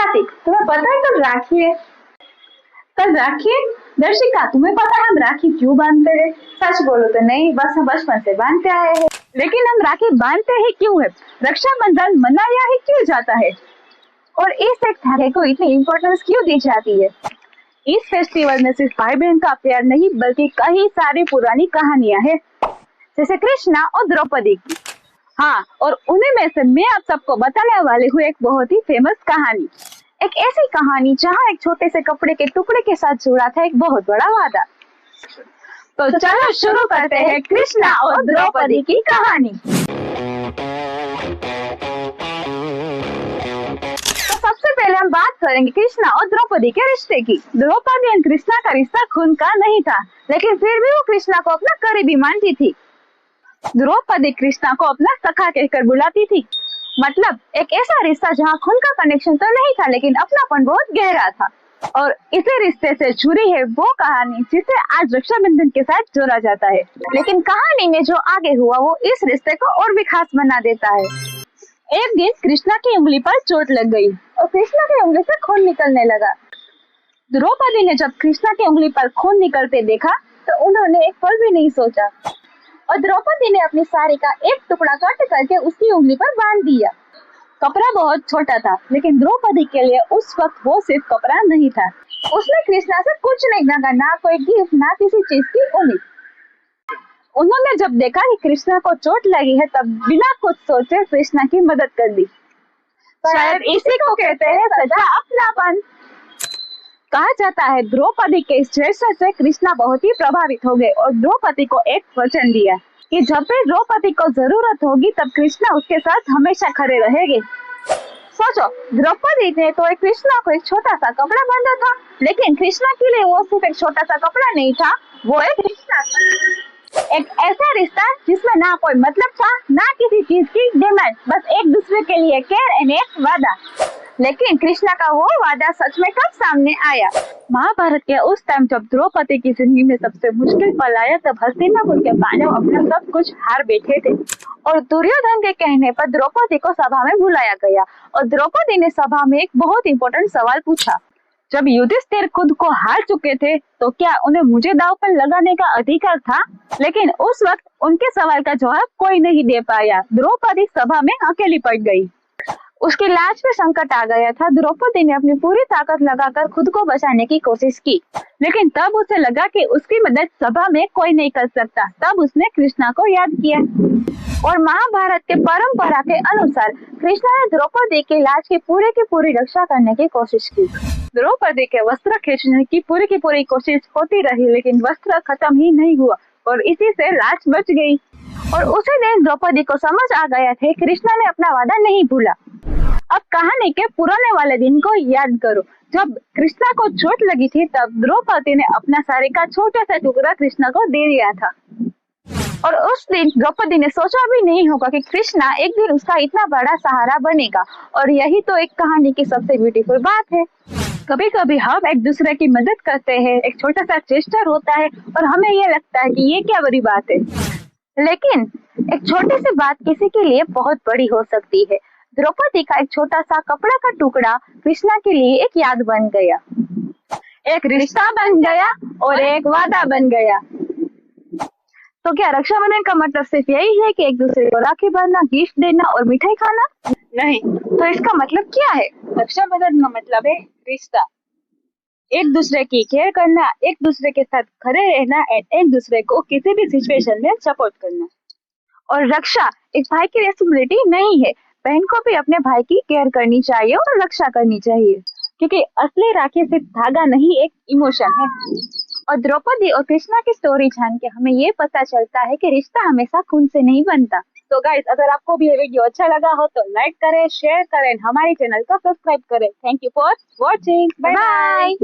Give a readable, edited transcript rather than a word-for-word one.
स्वाति, तुम्हें पता है कल राखी है? कल राखी है? दर्शिका, तुम्हें पता है हम राखी क्यों बांधते हैं? सच बोलो तो नहीं, बस हम बचपन से बांधते आए हैं। लेकिन हम राखी बांधते ही क्यों है? रक्षाबंधन मनाया ही क्यों जाता है? और इस एक धागे को इतनी इम्पोर्टेंस क्यों दी जाती है? इस फेस्टिवल में सिर्फ भाई बहन का प्यार नहीं, बल्कि कई सारी पुरानी कहानियां हैं, जैसे कृष्णा और द्रौपदी की। हाँ, और उन्हीं में से मैं आप सबको बताने वाली हूँ एक बहुत ही फेमस कहानी। एक ऐसी कहानी जहाँ एक छोटे से कपड़े के टुकड़े के साथ जुड़ा था एक बहुत बड़ा वादा। तो चलो शुरू करते हैं कृष्णा और द्रौपदी की कहानी। तो सबसे पहले हम बात करेंगे कृष्णा और द्रौपदी के रिश्ते की। द्रौपदी और कृष्णा का रिश्ता खून का नहीं था, लेकिन फिर भी वो कृष्णा को अपना करीबी मानती थी। द्रौपदी कृष्णा को अपना सखा कहकर बुलाती थी। मतलब एक ऐसा रिश्ता जहाँ खून का कनेक्शन तो नहीं था, लेकिन अपनापन बहुत गहरा था। और इसी रिश्ते से जुड़ी है वो कहानी जिसे आज रक्षाबंधन के साथ जोड़ा जाता है। लेकिन कहानी में जो आगे हुआ वो इस रिश्ते को और भी खास बना देता है। एक दिन कृष्णा की उंगली पर चोट लग गई और कृष्णा की उंगली से खून निकलने लगा। द्रौपदी ने जब कृष्णा की उंगली पर खून निकलते देखा तो उन्होंने एक पल भी नहीं सोचा और द्रौपदी ने अपनी साड़ी का एक टुकड़ा काट करके उसकी उंगली पर बांध दिया। कपड़ा बहुत छोटा था, लेकिन द्रौपदी के लिए उस वक्त वो सिर्फ कपड़ा नहीं था। उसने कृष्णा से कुछ नहीं मांगा, ना कोई गिफ्ट, ना किसी चीज की उम्मीद। उन्होंने जब देखा कि कृष्णा को चोट लगी है, तब बिना कुछ सोचे कृष्णा की मदद कर दी। शायद इसी को कहते हैं सच्चा अपनापन। कहा जाता है द्रौपदी के इस जेस्चर से कृष्णा बहुत ही प्रभावित हो गए और द्रौपदी को एक वचन दिया कि जब भी द्रौपदी को जरूरत होगी तब कृष्णा उसके साथ हमेशा खड़े रहेंगे। सोचो, द्रौपदी ने तो एक कृष्णा को एक छोटा सा कपड़ा बांधा था, लेकिन कृष्णा के लिए वो सिर्फ एक छोटा सा कपड़ा नहीं था, वो एक रिश्ता था। एक ऐसा रिश्ता जिसमें ना कोई मतलब था, ना किसी चीज की डिमांड, बस एक दूसरे के लिए केयर एंड एक वादा। लेकिन कृष्णा का वो वादा सच में कब सामने आया? महाभारत के उस टाइम जब द्रौपदी की जिंदगी में सबसे मुश्किल पल आया, तब हस्तिनापुर के पांडव अपना सब कुछ हार बैठे थे और दुर्योधन के कहने पर द्रौपदी को सभा में बुलाया गया और द्रौपदी ने सभा में एक बहुत इंपॉर्टेंट सवाल पूछा। जब युधिष्ठिर खुद को हार चुके थे तो क्या उन्हें मुझे दांव पर लगाने का अधिकार था? लेकिन उस वक्त उनके सवाल का जवाब कोई नहीं दे पाया। द्रौपदी सभा में अकेली पड़ गई। उसकी लाज में संकट आ गया था। द्रौपदी ने अपनी पूरी ताकत लगाकर खुद को बचाने की कोशिश की, लेकिन तब उसे लगा कि उसकी मदद सभा में कोई नहीं कर सकता। तब उसने कृष्णा को याद किया और महाभारत के परंपरा के अनुसार कृष्णा ने द्रौपदी की लाज की पूरी रक्षा करने की कोशिश की। द्रौपदी के वस्त्र खींचने की पूरी कोशिश होती रही, लेकिन वस्त्र खत्म ही नहीं हुआ और इसी से लाज बच गई। और उसी दिन द्रौपदी को समझ आ गया था कृष्णा ने अपना वादा नहीं भूला। अब कहानी के पुराने वाले दिन को याद करो। जब कृष्णा को चोट लगी थी, तब द्रौपदी ने अपना साड़ी का छोटा सा टुकड़ा कृष्णा को दे दिया था और उस दिन द्रौपदी ने सोचा भी नहीं होगा कि कृष्णा एक दिन उसका इतना बड़ा सहारा बनेगा। और यही तो एक कहानी की सबसे ब्यूटीफुल बात है। कभी कभी हम एक दूसरे की मदद करते हैं, एक छोटा सा जेस्चर होता है और हमें ये लगता है कि ये क्या बड़ी बात है, लेकिन एक छोटी सी बात किसी के लिए बहुत बड़ी हो सकती है। द्रौपदी का एक छोटा सा कपड़ा का टुकड़ा कृष्णा के लिए एक याद बन गया, एक रिश्ता बन गया और एक वादा बन गया। तो क्या रक्षाबंधन का मतलब सिर्फ यही है कि एक दूसरे को राखी बांधना, गिफ्ट देना और मिठाई खाना? नहीं, तो इसका मतलब क्या है? रक्षाबंधन का मतलब है रिश्ता, एक दूसरे की केयर करना, एक दूसरे के साथ खड़े रहना, एक दूसरे को किसी भी सिचुएशन में सपोर्ट करना। और रक्षा एक भाई की रिस्पॉन्सिबिलिटी नहीं है, बहन को भी अपने भाई की केयर करनी चाहिए और रक्षा करनी चाहिए, क्योंकि असली राखी सिर्फ धागा नहीं, एक इमोशन है। और द्रौपदी और कृष्णा की स्टोरी जान के हमें ये पता चलता है कि रिश्ता हमेशा खून से नहीं बनता। तो गाइस, अगर आपको भी ये वीडियो अच्छा लगा हो तो लाइक करें, शेयर करें, हमारे चैनल को सब्सक्राइब करें। Thank you for watching. Bye bye.